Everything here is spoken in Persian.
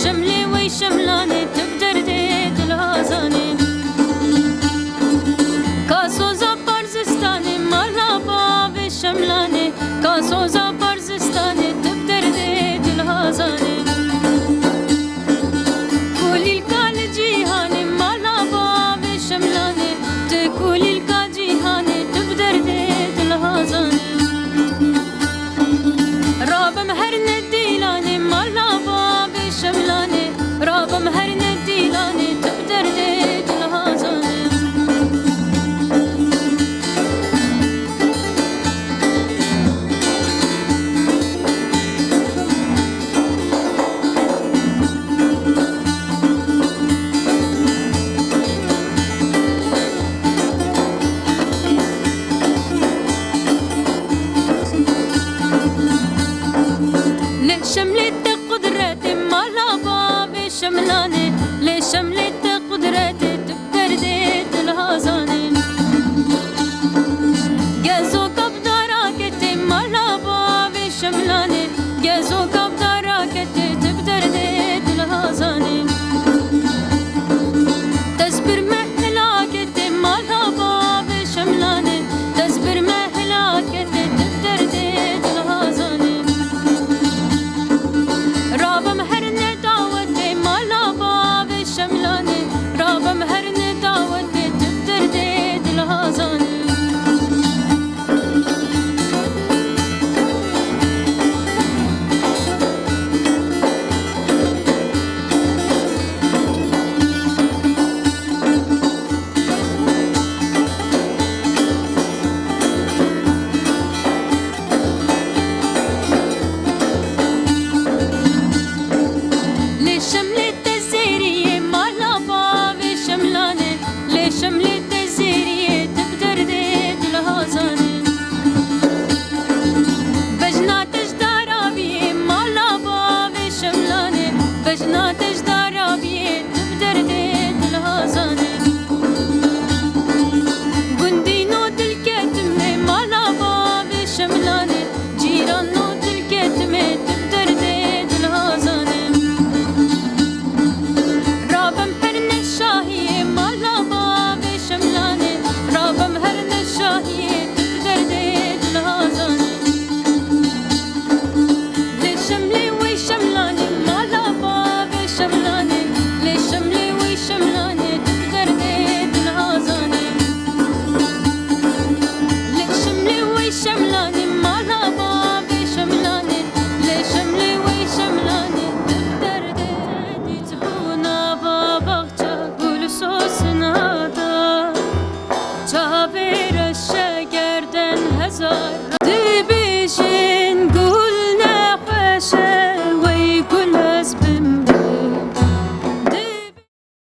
شملي وي شملاني تبدر ديت الهازاني كاسوزا برزستاني مالا باب شملاني كاسوزا برزستاني تبدر ديت الهازاني كولي الكال جيهاني مالا باب شملاني تكولي الكال جيهاني تبدر ديت الهازاني راب مهر نديلاني مالا باب شملاني راب مهر نديلاني تبدر ديت الهازاني لشملت قدرتي مالا باب شملاني لشملت قدرتي تبدر ديت الهازاني جازو كبدارا كتي مالا باب شملاني جازو كبدارا